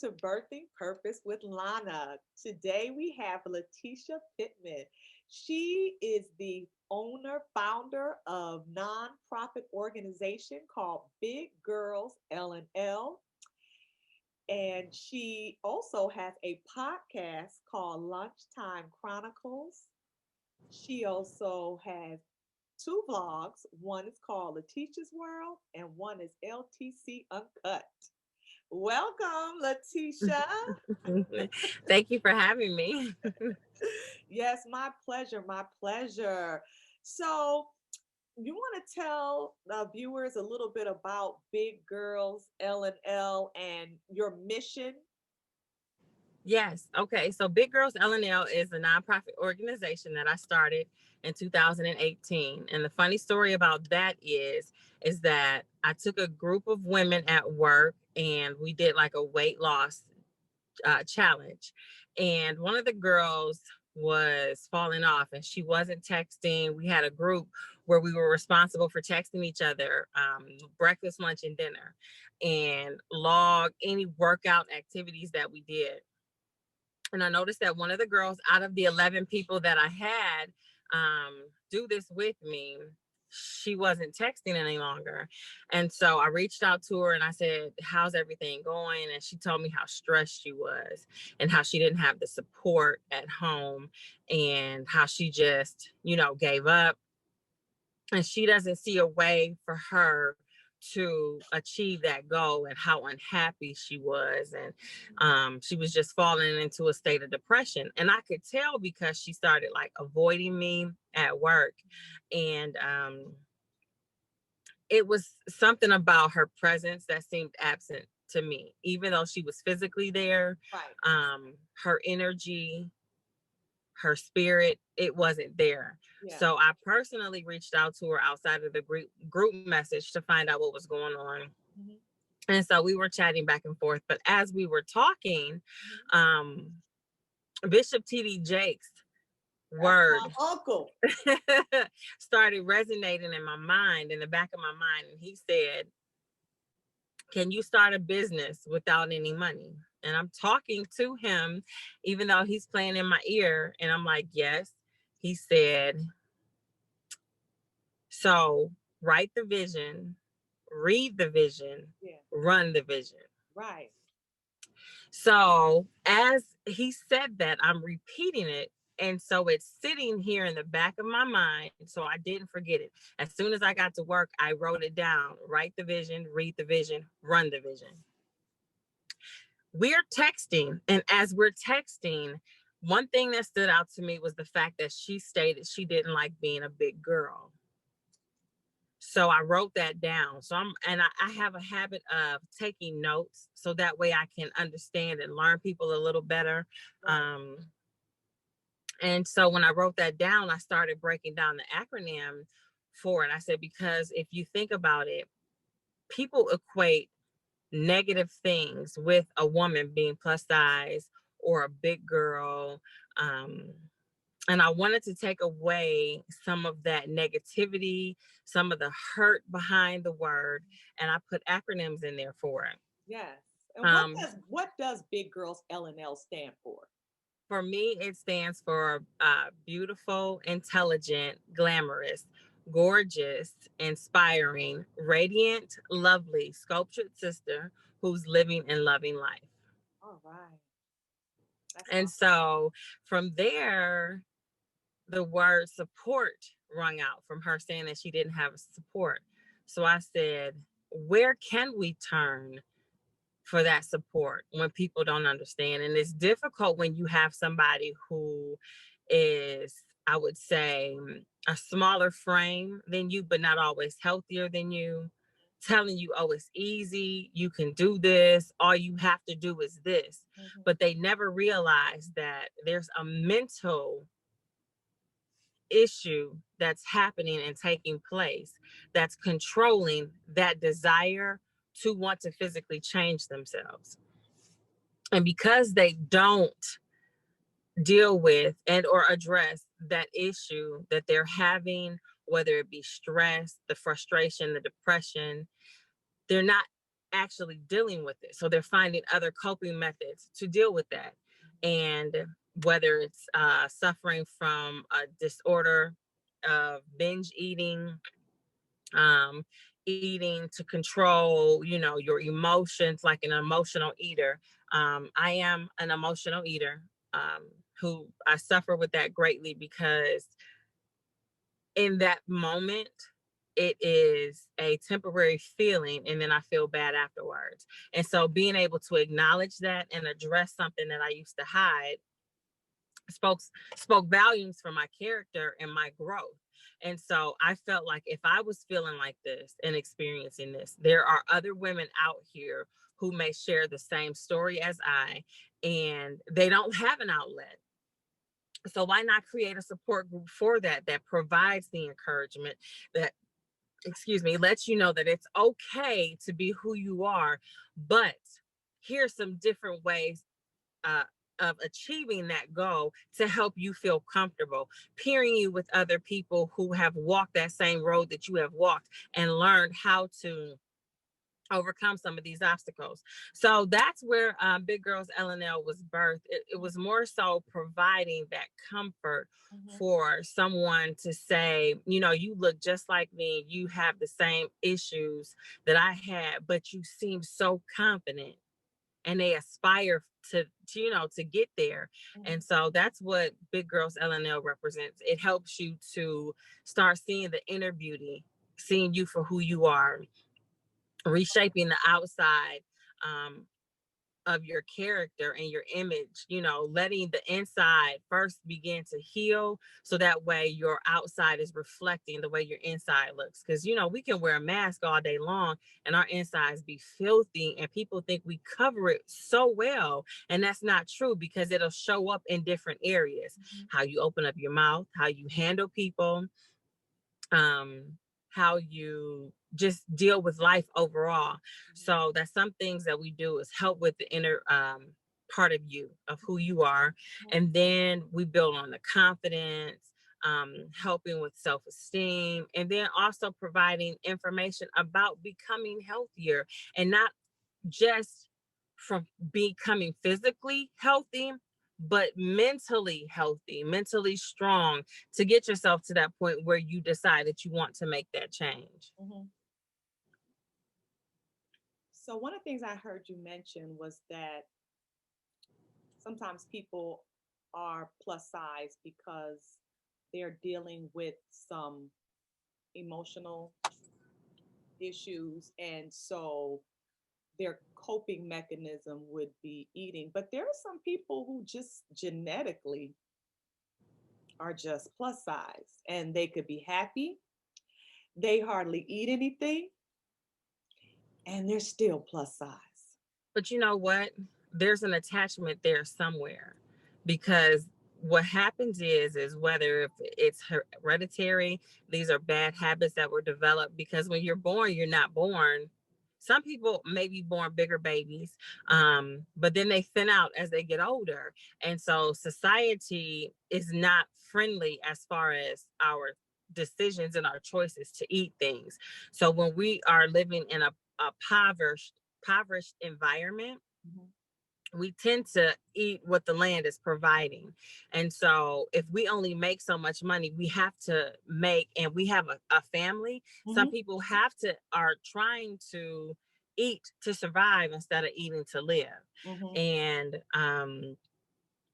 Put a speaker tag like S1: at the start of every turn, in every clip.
S1: to Birthing Purpose with Lana. Today we have Laticia Pittman. She is the owner, founder of nonprofit organization called Big Girls L&L. And she also has a podcast called Lunchtime Chronicles. She also has two vlogs. One is called Letitia's World, and one is LTC Uncut. Welcome, Letitia.
S2: Thank you for having me.
S1: Yes, my pleasure, my pleasure. So, you want to tell the viewers a little bit about Big Girls L&L and your mission?
S2: Yes. Okay. So Big Girls L&L is a nonprofit organization that I started in 2018. And the funny story about that is that I took a group of women at work and we did like a weight loss challenge. And one of the girls was falling off and she wasn't texting. We had a group where we were responsible for texting each other breakfast, lunch, and dinner, and log any workout activities that we did. And I noticed that one of the girls out of the 11 people that I had do this with me, she wasn't texting any longer. And so I reached out to her and I said, how's everything going? And she told me how stressed she was and how she didn't have the support at home and how she just, gave up. And she doesn't see a way for her to achieve that goal, and how unhappy she was. And she was just falling into a state of depression. And I could tell because she started like avoiding me at work. And it was something about her presence that seemed absent to me, even though she was physically there.
S1: Right.
S2: Her energy, her spirit, it wasn't there.
S1: Yeah.
S2: So I personally reached out to her outside of the group message to find out what was going on.
S1: Mhm.
S2: And so we were chatting back and forth. But as we were talking,
S1: Mhm.
S2: um, Bishop T.D. Jakes'
S1: That's
S2: word
S1: my uncle.
S2: started resonating in my mind, in the back of my mind. And he said, can you start a business without any money? And I'm talking to him, even though he's playing in my ear. And I'm like, yes. He said, so write the vision, read the vision,
S1: Yeah.
S2: run the vision.
S1: Right.
S2: So as he said that, I'm repeating it. And so it's sitting here in the back of my mind. So I didn't forget it. As soon as I got to work, I wrote it down. Write the vision, read the vision, run the vision. We're texting. And as we're texting, one thing that stood out to me was the fact that she stated she didn't like being a big girl. So I wrote that down. So I have a habit of taking notes so that way I can understand and learn people a little better.
S1: Right.
S2: And so when I wrote that down, I started breaking down the acronym for it. I said, because if you think about it, people equate negative things with a woman being plus size or a big girl. Um, and I wanted to take away some of that negativity, some of the hurt behind the word, and I put acronyms in there for it.
S1: Yes. And
S2: Um,
S1: what does Big Girls L&L stand for?
S2: for me, it stands for beautiful, intelligent, glamorous, gorgeous, inspiring, radiant, lovely, sculptured sister who's living and loving life.
S1: All right. That's
S2: And so from there, the word support rung out from her saying that she didn't have support. So I said, where can we turn for that support when people don't understand? And it's difficult when you have somebody who is, I would say, a smaller frame than you, but not always healthier than you, telling you, oh, it's easy, you can do this, all you have to do is this.
S1: awesome.
S2: But they never realize that there's a mental issue that's happening and taking place that's controlling that desire to want to physically change themselves. And because they don't deal with and or address that issue that they're having, whether it be stress, the frustration, the depression, they're not actually dealing with it. So they're finding other coping methods to deal with that. And whether it's suffering from a disorder of binge eating, um, eating to control, your emotions, like an emotional eater. I am an emotional eater, who I suffer with that greatly, because in that moment, it is a temporary feeling, and then I feel bad afterwards. And so being able to acknowledge that and address something that I used to hide spoke spoke volumes for my character and my growth. And so I felt like if I was feeling like this and experiencing this, there are other women out here who may share the same story as I, and they don't have an outlet. So why not create a support group for that provides the encouragement, that, excuse me, lets you know that it's okay to be who you are, but here's some different ways uh, of achieving that goal to help you feel comfortable, pairing you with other people who have walked that same road that you have walked and learned how to overcome some of these obstacles. So that's where Big Girls LNL was birthed. It was more so providing that comfort for someone to say, you look just like me, you have the same issues that I had, but you seem so confident, and they aspire to get there. And so that's what Big Girls LNL represents. It helps you to start seeing the inner beauty, seeing you for who you are, reshaping the outside of your character and your image, letting the inside first begin to heal, so that way your outside is reflecting the way your inside looks. Because we can wear a mask all day long and our insides be filthy, and people think we cover it so well, and that's not true, because it'll show up in different areas. How you open up your mouth, how you handle people, um how you just deal with life overall. So that's some things that we do, is help with the inner part of you, of who you are. And then we build on the confidence, helping with self-esteem, and then also providing information about becoming healthier, and not just from becoming physically healthy, but mentally healthy, mentally strong, to get yourself to that point where you decide that you want to make that change.
S1: So one of the things I heard you mention was that sometimes people are plus size because they're dealing with some emotional issues, and so their coping mechanism would be eating. But there are some people who just genetically are just plus size, and they could be happy, they hardly eat anything, and they're still plus size.
S2: But you know what? There's an attachment there somewhere, because what happens is whether if it's hereditary, these are bad habits that were developed, because when you're born, you're not born. Some people may be born bigger babies, but then they thin out as they get older. And so society is not friendly as far as our decisions and our choices to eat things. So when we are living in a impoverished environment, we tend to eat what the land is providing. And so if we only make so much money, we have to make, and we have a family, some people are trying to eat to survive instead of eating to live. And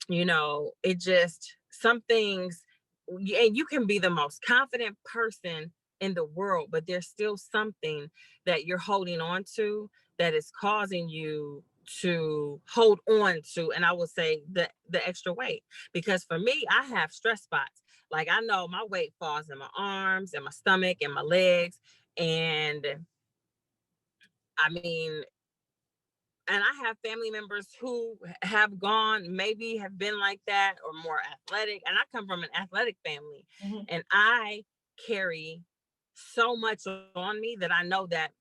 S2: it just, some things, and you can be the most confident person in the world, but there's still something that you're holding on to that is causing you to hold on to, and I would say the extra weight. Because for me, I have stress spots. Like, I know my weight falls in my arms and my stomach and my legs. And I mean, and I have family members who have gone, maybe have been like that, or more athletic. And I come from an athletic family, and I carry so much on me that I know that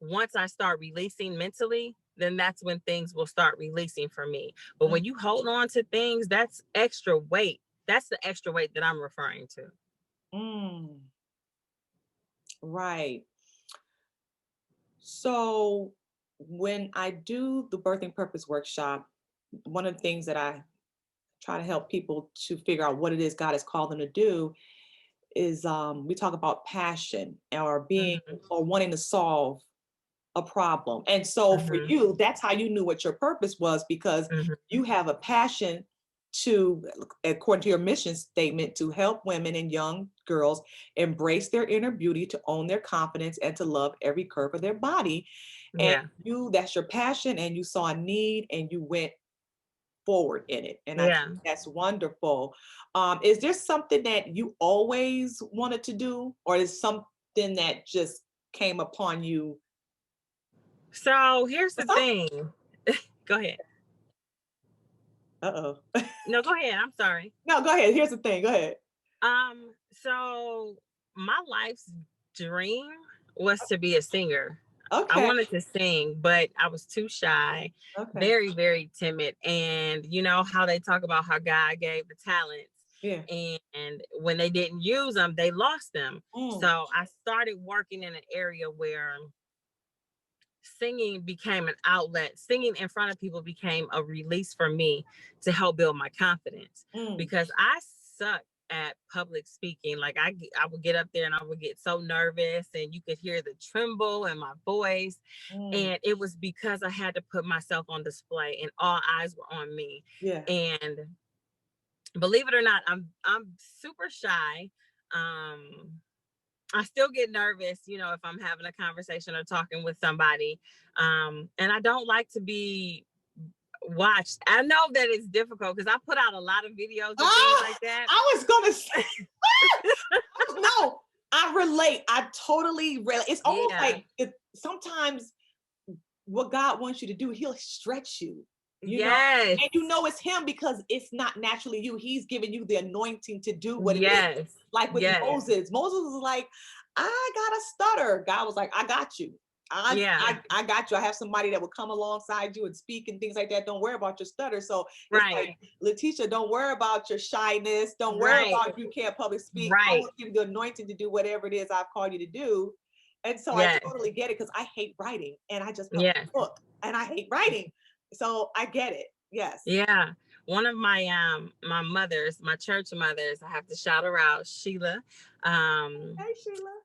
S2: once I start releasing mentally, then that's when things will start releasing for me. But when you hold on to things, that's extra weight. That's the extra weight that I'm referring to.
S1: Right. So when I do the birthing purpose workshop, one of the things that I try to help people to figure out what it is God has called them to do is we talk about passion or being
S2: Mhm.
S1: or wanting to solve a problem. And so for
S2: Mhm.
S1: you, that's how you knew what your purpose was, because
S2: Mhm.
S1: you have a passion to, according to your mission statement, to help women and young girls embrace their inner beauty, to own their confidence, and to love every curve of their body. And
S2: Yeah.
S1: that's your passion, and you saw a need and you went forward in it. And I
S2: Yeah.
S1: think that's wonderful. Is there something that you always wanted to do, or is something that just came upon you?
S2: So here's the
S1: Some-
S2: thing. Go ahead.
S1: Uh-oh.
S2: No, go ahead. I'm sorry.
S1: No, go ahead. Here's the thing. Go ahead.
S2: So my life's dream was to be a singer. I
S1: Okay.
S2: wanted to sing, but I was too shy,
S1: Okay.
S2: very, very timid. And you know how they talk about how God gave the talents,
S1: Yeah.
S2: and when they didn't use them, they lost them.
S1: Mm.
S2: So I started working in an area where singing became an outlet. Singing in front of people became a release for me to help build my confidence,
S1: Mm.
S2: because I suck at public speaking. Like I would get up there and I would get so nervous, and you could hear the tremble in my voice.
S1: Mm.
S2: And it was because I had to put myself on display and all eyes were on me.
S1: Yeah.
S2: And believe it or not, I'm super shy. Um, I still get nervous, you know, if I'm having a conversation or talking with somebody. And I don't like to be watched. I know that it's difficult because I put out a lot of videos and things
S1: Ah,
S2: like that.
S1: I was gonna say, no, I relate. I totally relate. It's almost
S2: Yeah.
S1: like sometimes what God wants you to do, He'll stretch you, you know,
S2: Yes.
S1: and you know it's Him because it's not naturally you. He's giving you the anointing to do what it is.
S2: Yes.
S1: Like with
S2: Yes.
S1: Moses, Moses was like, I got a stutter. God was like, I got you.
S2: Yeah.
S1: I got you. I have somebody that will come alongside you and speak and things like that. Don't worry about your stutter. So it's
S2: Right.
S1: like, Laticia, don't worry about your shyness. Don't worry
S2: Right.
S1: about you can't public speak. I
S2: Right.
S1: will give you the anointing to do whatever it is I've called you to do. And so I
S2: Yes.
S1: totally get it because I hate writing and I just published
S2: Yes.
S1: a book and I hate writing. So I get it. Yes.
S2: Yeah. One of my mothers, my church mothers, I have to shout her out, Sheila.
S1: Hey, Sheila.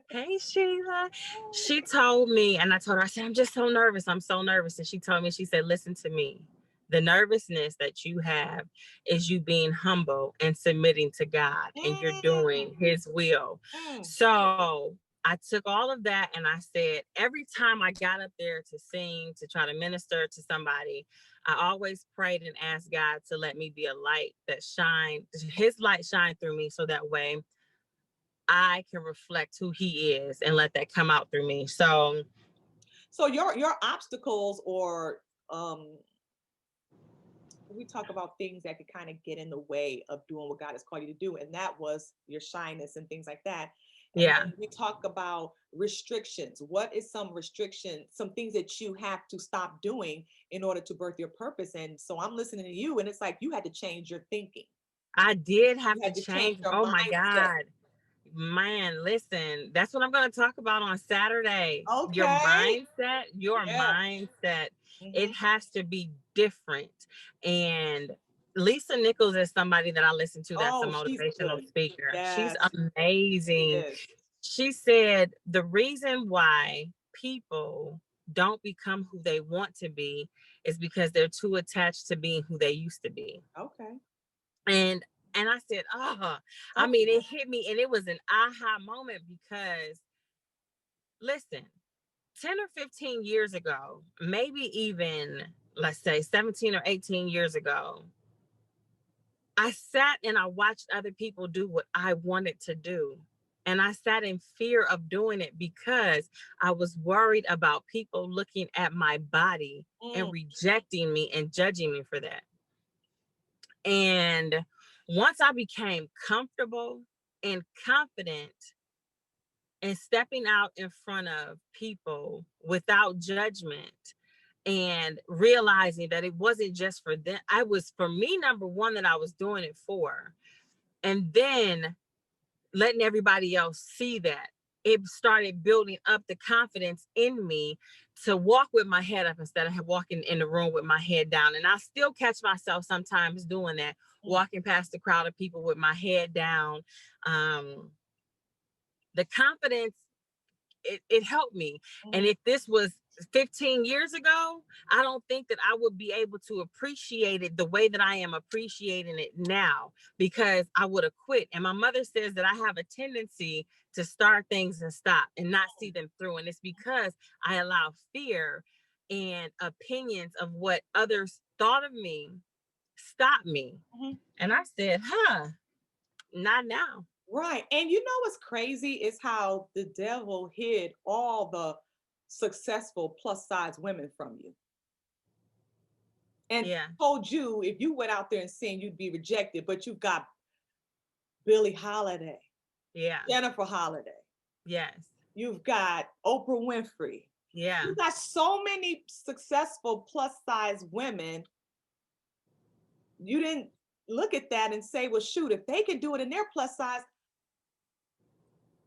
S2: Hey Sheila. She told me, and I told her, I said, I'm just so nervous. I'm so nervous. And she told me, she said, listen to me. The nervousness that you have is you being humble and submitting to God, and you're
S1: Mm,
S2: doing His will.
S1: mm.
S2: So I took all of that and I said, every time I got up there to sing, to try to minister to somebody, I always prayed and asked God to let me be a light that shine, His light shine through me, so that way I can reflect who He is and let that come out through me. So
S1: So your obstacles, or we talk about things that could kind of get in the way of doing what God has called you to do, and that was your shyness and things like that. And
S2: yeah,
S1: then we talk about restrictions. What is some restriction, some things that you have to stop doing in order to birth your purpose? And so I'm listening to you, and it's like you had to change your thinking.
S2: I did have
S1: You
S2: to
S1: had to change
S2: change.
S1: your
S2: Oh my
S1: mindset.
S2: God. Man, listen, that's what I'm going to talk about on Saturday. Your
S1: Okay.
S2: mindset, your
S1: Yeah.
S2: mindset, it
S1: Hmm.
S2: has to be different. And Lisa Nichols is somebody that I listen to that's a
S1: Oh, she's
S2: motivational
S1: good.
S2: speaker. She's
S1: Yes, she
S2: amazing.
S1: is.
S2: She said the reason why people don't become who they want to be is because they're too attached to being who they used to be.
S1: Okay.
S2: And I said, oh, I
S1: Oh,
S2: mean, it hit me, and it was an aha moment, because listen, 10 or 15 years ago, maybe even let's say 17 or 18 years ago, I sat and I watched other people do what I wanted to do. And I sat in fear of doing it because I was worried about people looking at my body and
S1: mm,
S2: rejecting me and judging me for that. And once I became comfortable and confident and stepping out in front of people without judgment and realizing that it wasn't just for them, I was, for me, number one, that I was doing it for, and then letting everybody else see that. it started building up the confidence in me to walk with my head up instead of walking in the room with my head down. And I still catch myself sometimes doing that, walking past the crowd of people with my head down. The confidence, it helped me. And if this was 15 years ago, I don't think that I would be able to appreciate it the way that I am appreciating it now, because I would have quit. And my mother says that I have a tendency to start things and stop and not see them through. And it's because I allow fear and opinions of what others thought of me stop me. And I said, not now.
S1: Right. And you know what's crazy is how the devil hid all the successful plus size women from you. And told you if you went out there and sang, you'd be rejected. But you've got Billie Holiday.
S2: Yeah.
S1: Jennifer Holiday.
S2: Yes.
S1: You've got Oprah Winfrey.
S2: Yeah.
S1: You've got so many successful plus size women. You didn't look at that and say, well, shoot, if they can do it in their plus size,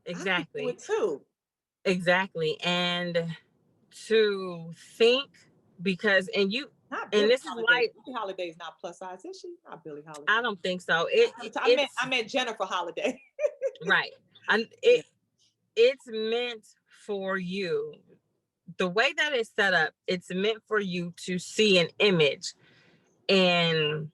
S2: exactly.
S1: I can do it too.
S2: Exactly. And to think, because, and you,
S1: not
S2: and this
S1: Holiday.
S2: is why
S1: Billie Holiday is not plus size, is she? Not Billie Holiday.
S2: I don't think so.
S1: I meant Jennifer Holiday.
S2: Right. And it's meant for you. The way that it's set up, it's meant for you to see an image and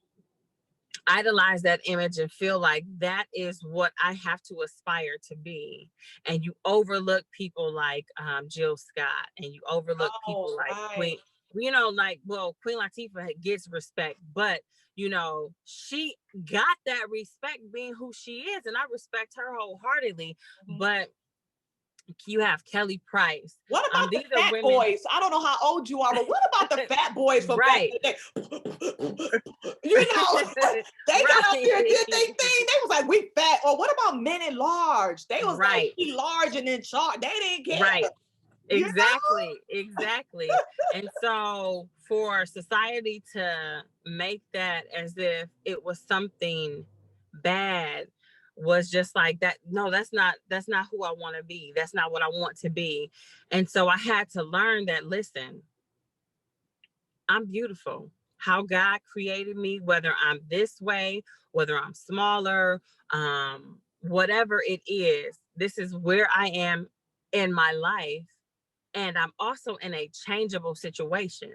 S2: idolize that image and feel like that is what I have to aspire to be. And you overlook people like Jill Scott, and you overlook people like Queen, you know, like, well, Queen Latifah gets respect, but you know, she got that respect being who she is, and I respect her wholeheartedly. But you have Kelly Price.
S1: What about the fat boys? I don't know how old you are, but what about the fat boys from back in the day? You know, they got out there and did their thing. They was like, we fat. Or what about men at large? They was like, we large and in charge. They didn't care.
S2: Right. Exactly. Exactly. And so for society to make that as if it was something bad was just like that. No, that's not who I want to be. That's not what I want to be. And so I had to learn that, listen, I'm beautiful. How God created me, whether I'm this way, whether I'm smaller, whatever it is, this is where I am in my life. And I'm also in a changeable situation.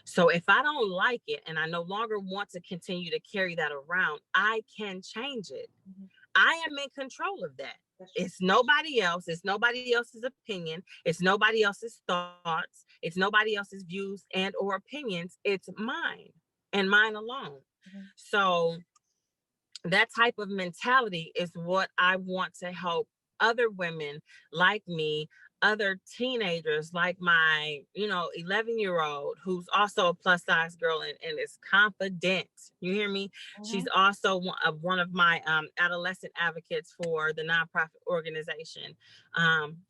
S2: So if I don't like it and I no longer want to continue to carry that around, I can change it. I am in control of that. It's nobody else. It's nobody else's opinion. It's nobody else's thoughts. It's nobody else's views and or opinions. It's mine and mine alone. So that type of mentality is what I want to help other women like me, other teenagers like my, 11-year-old who's also a plus size girl and is confident. You hear me? She's also one of my adolescent advocates for the nonprofit organization,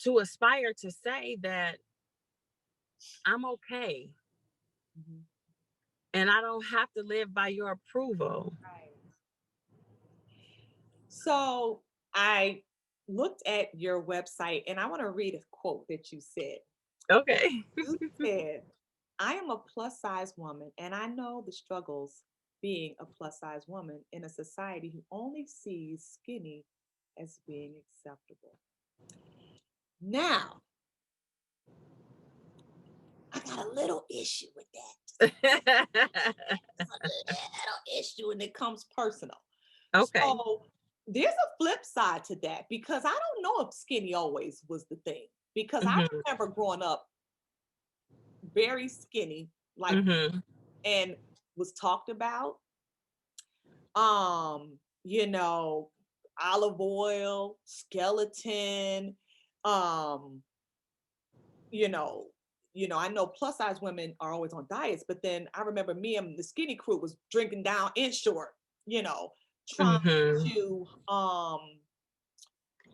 S2: to aspire to say that I'm okay. And I don't have to live by your approval.
S1: Right. So I looked at your website and I want to read a quote that you said.
S2: Okay.
S1: You said, I am a plus size woman and I know the struggles being a plus size woman in a society who only sees skinny as being acceptable. Now, I got a little issue with that. A little issue when it comes personal.
S2: Okay.
S1: So there's a flip side to that, because I don't know if skinny always was the thing, because I remember growing up very skinny, like, and was talked about, olive oil, skeleton, I know plus size women are always on diets, but then I remember me and the skinny crew was drinking down Ensure, trying to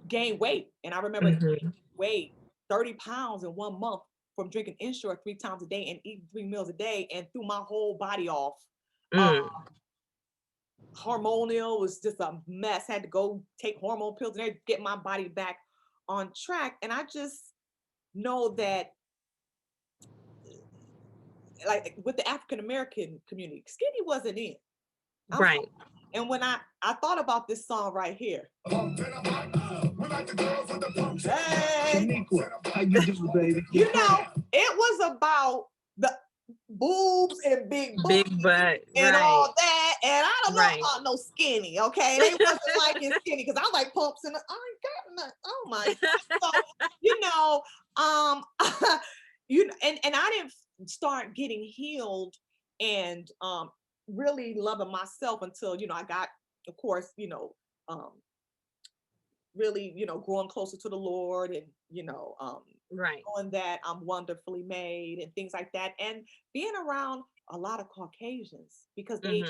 S1: gain weight. And I remember gaining weight 30 pounds in 1 month from drinking Ensure 3 times a day and eating 3 meals a day, and threw my whole body off. Hormonal was just a mess. Had to go take hormone pills and get my body back on track. And I just know that, like with the African American community, skinny wasn't in. I'm
S2: Right.
S1: sorry. And when I thought about this song right here. Hey,
S3: Nichols, how you doing, baby?
S1: you know, it was about the boobs and big
S2: Big
S1: booties
S2: butt.
S1: and
S2: Right.
S1: all that. And I don't know
S2: Right.
S1: about no skinny, okay? They wasn't like it skinny because I like pumps and I ain't got nothing. Oh my God. So, you know, and I didn't start getting healed and really loving myself until, I got, of course, um, really, growing closer to the Lord and,
S2: Right.
S1: knowing that I'm wonderfully made and things like that. And being around a lot of Caucasians because they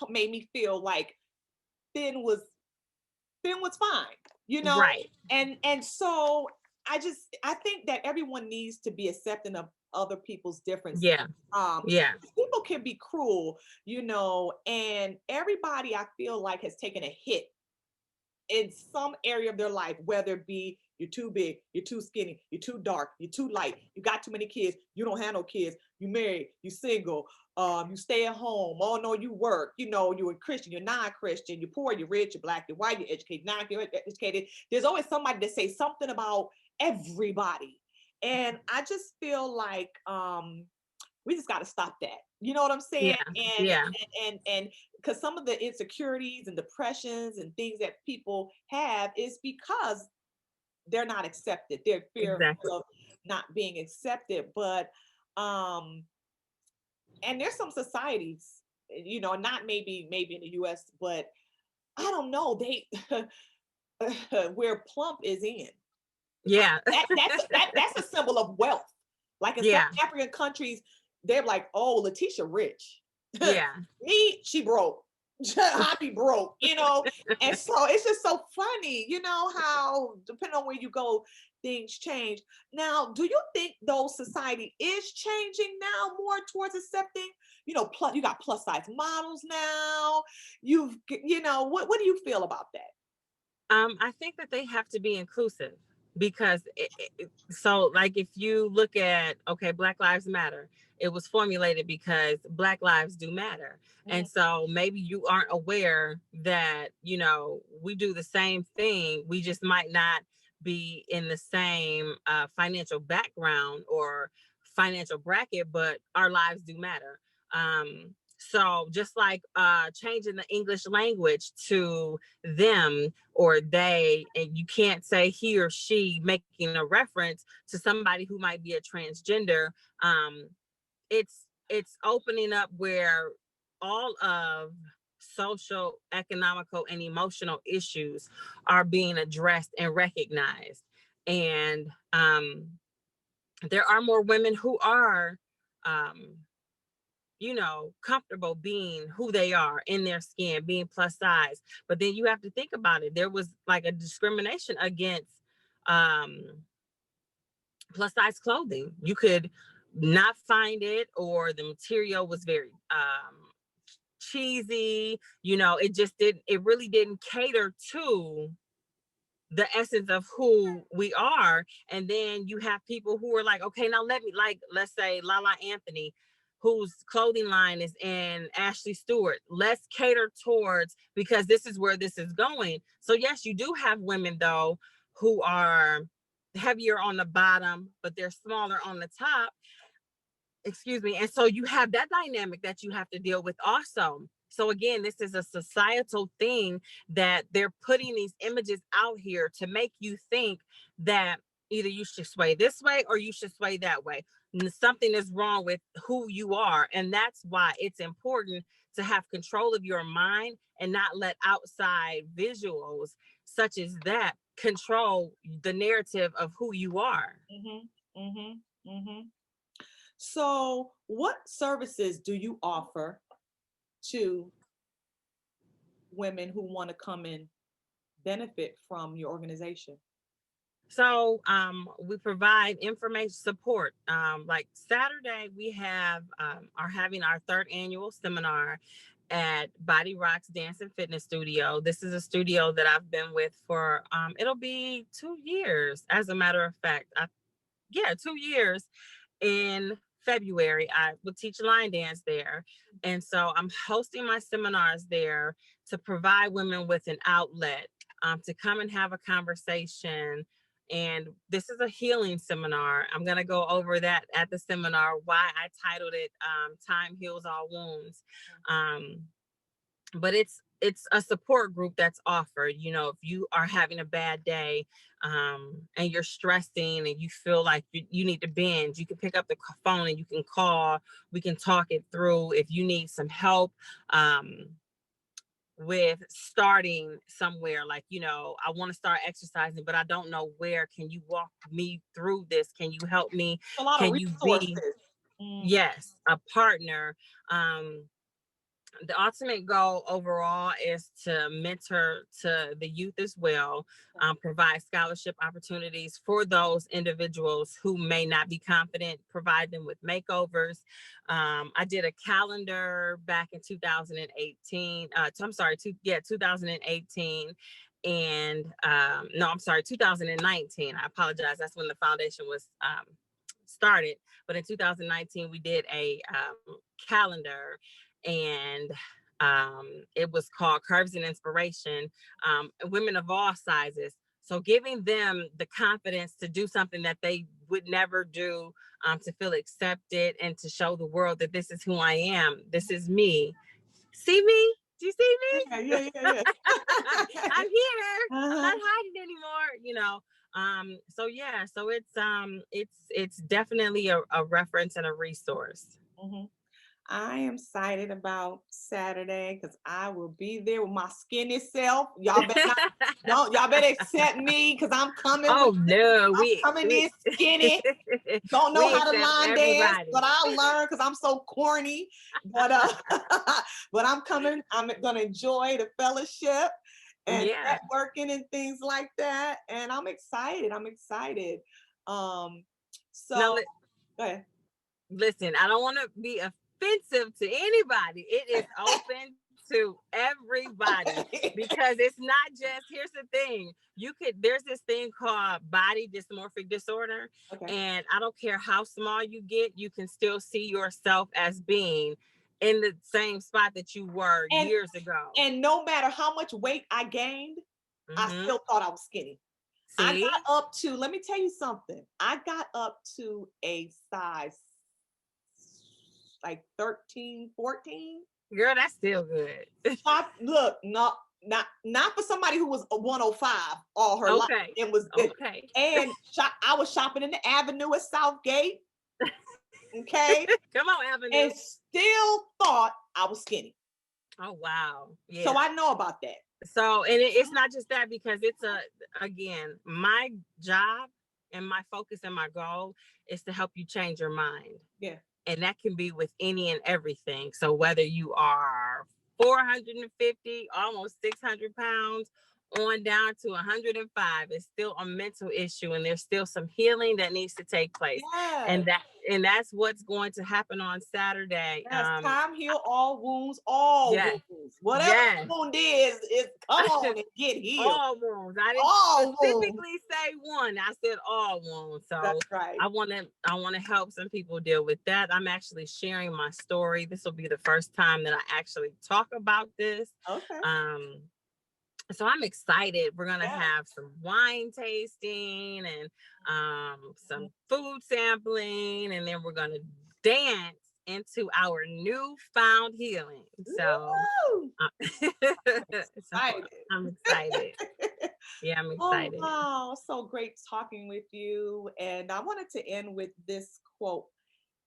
S1: made me feel like thin was fine,
S2: Right.
S1: and so I think that everyone needs to be accepting of other people's differences.
S2: Yeah. Yeah.
S1: People can be cruel, and everybody I feel like has taken a hit in some area of their life, whether it be you're too big, you're too skinny, you're too dark, you're too light, you got too many kids, you don't have no kids, you married, you single, you stay at home, oh no, you work, you're a Christian, you're non-Christian, you're poor, you're rich, you're black, you're white, you're educated, not you're educated. There's always somebody that say something about everybody. And I just feel like we just got to stop that. You know what I'm saying?
S2: Yeah.
S1: And
S2: Yeah.
S1: and because some of the insecurities and depressions and things that people have is because they're not accepted. They're fearful
S2: Exactly.
S1: of not being accepted. But and there's some societies, not maybe in the US, but I don't know, they where Plump is in.
S2: Yeah.
S1: That's a symbol of wealth. Like in some
S2: Yeah.
S1: African countries, they're like, oh, Laticia rich.
S2: Yeah.
S1: Me, she broke. I be broke. And so it's just so funny, how depending on where you go, things change. Now, do you think though society is changing now more towards accepting? Plus you got plus size models now. What do you feel about that?
S2: I think that they have to be inclusive because so like if you look at, okay, Black Lives Matter, it was formulated because Black lives do matter. And so maybe you aren't aware that, we do the same thing. We just might not be in the same financial background or financial bracket, but our lives do matter. So just like changing the English language to them or they, and you can't say he or she, making a reference to somebody who might be a transgender. It's opening up where all of social, economical, and emotional issues are being addressed and recognized. And there are more women who are comfortable being who they are in their skin, being plus size. But then you have to think about it. There was like a discrimination against plus size clothing. You could not find it, or the material was very cheesy. It really didn't cater to the essence of who we are. And then you have people who are like, okay, now let's say LaLa Anthony, whose clothing line is in Ashley Stewart. Let's cater towards, because this is where this is going. So yes, you do have women though who are heavier on the bottom, but they're smaller on the top. Excuse me. And so you have that dynamic that you have to deal with also. So again, this is a societal thing that they're putting these images out here to make you think that either you should sway this way or you should sway that way. Something is wrong with who you are. And that's why it's important to have control of your mind and not let outside visuals such as that control the narrative of who you are.
S1: Mm-hmm, mm-hmm, mm-hmm. So, what services do you offer to women who want to come and benefit from your organization?
S2: So we provide information support. Like Saturday, we are having our third annual seminar at Body Rocks Dance and Fitness Studio. This is a studio that I've been with for, it'll be 2 years, as a matter of fact. 2 years. In February, I will teach line dance there. And so I'm hosting my seminars there to provide women with an outlet, to come and have a conversation. And this is a healing seminar. I'm going to go over that at the seminar, why I titled it Time Heals All Wounds. But it's a support group that's offered. You know, if you are having a bad day, and you're stressing and you feel like you need to binge, you can pick up the phone and you can call. We can talk it through. If you need some help with starting somewhere, like, you know, I want to start exercising, but I don't know where. Can you walk me through this? Can you help me?
S1: A lot of
S2: Can you
S1: resources.
S2: be, yes, a partner? The ultimate goal overall is to mentor to the youth as well, provide scholarship opportunities for those individuals who may not be confident, provide them with makeovers. I did a calendar back in 2018. 2018. And no, I'm sorry, 2019. I apologize. That's when the foundation was started. But in 2019, we did a calendar, and it was called Curves and Inspiration, women of all sizes. So giving them the confidence to do something that they would never do, to feel accepted and to show the world that this is who I am. This is me. See me? Do you see me?
S1: Yeah.
S2: I'm here. I'm not hiding anymore, you know. So yeah, so it's definitely a reference and a resource.
S1: I am excited about Saturday because I will be there with my skinny self. Y'all better not, y'all better accept me because I'm coming. Coming in skinny. Don't know how to line dance, but I'll learn because I'm so corny. But but I'm coming. I'm gonna enjoy the fellowship and networking and things like that. And I'm excited. So
S2: now,
S1: go ahead.
S2: Listen, I don't want to be offensive to anybody. It is open to everybody because it's not just, here's the thing, there's this thing called body dysmorphic disorder. And I don't care how small you get, you can still see yourself as being in the same spot that you were years ago.
S1: And no matter how much weight I gained, I still thought I was skinny. See? I got up to, let me tell you something. I got up to a size like 13, 14.
S2: Girl, that's still good.
S1: Look, not for somebody who was a 105 all her life. It was okay. And I was shopping in the Avenue at Southgate. Okay.
S2: Come on, Avenue.
S1: And still thought I was skinny.
S2: Oh, wow. Yeah.
S1: So I know about that.
S2: So, and it's not just that, because it's again, my job and my focus and my goal is to help you change your mind.
S1: Yeah.
S2: And that can be with any and everything. So whether you are 450, almost 600 pounds, on down to 105, it's still a mental issue, and there's still some healing that needs to take place. Yes. And that's what's going to happen on Saturday.
S1: Yes, time heal all wounds, wounds. Whatever the wound is come on and get healed.
S2: All wounds. I didn't specifically say one. I said all wounds. So
S1: that's right.
S2: I want to help some people deal with that. I'm actually sharing my story. This will be the first time that I actually talk about this.
S1: Okay.
S2: So I'm excited. We're going to have some wine tasting and some food sampling, and then we're going to dance into our newfound healing. So, I'm excited. Yeah, I'm excited.
S1: Oh, wow. So great talking with you. And I wanted to end with this quote.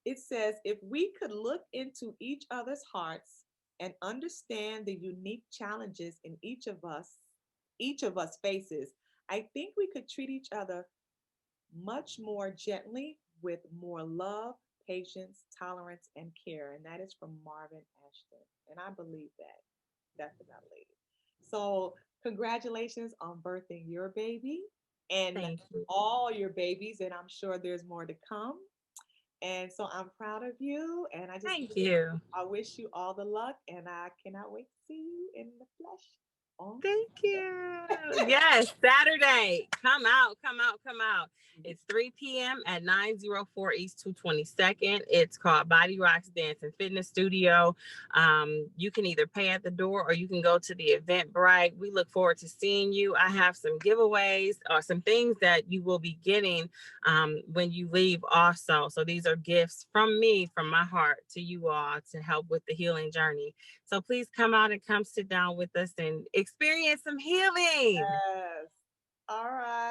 S1: It says, if we could look into each other's hearts and understand the unique challenges in each of us faces, I think we could treat each other much more gently, with more love, patience, tolerance, and care. And that is from Marvin Ashton. And I believe that, definitely. So congratulations on birthing your baby and all your babies. And I'm sure there's more to come. And so I'm proud of you. And
S2: Thank you.
S1: I wish you all the luck. And I cannot wait to see you in the flesh on
S2: Thank
S1: Saturday.
S2: you. Yes, Saturday. Come out, come out, come out. It's 3 p.m. at 904 East 222nd. It's called Body Rocks Dance and Fitness Studio. You can either pay at the door or you can go to the Eventbrite. We look forward to seeing you. I have some giveaways or some things that you will be getting when you leave also. So these are gifts from me, from my heart to you all to help with the healing journey. So please come out and come sit down with us and experience some healing.
S1: Yes. All right.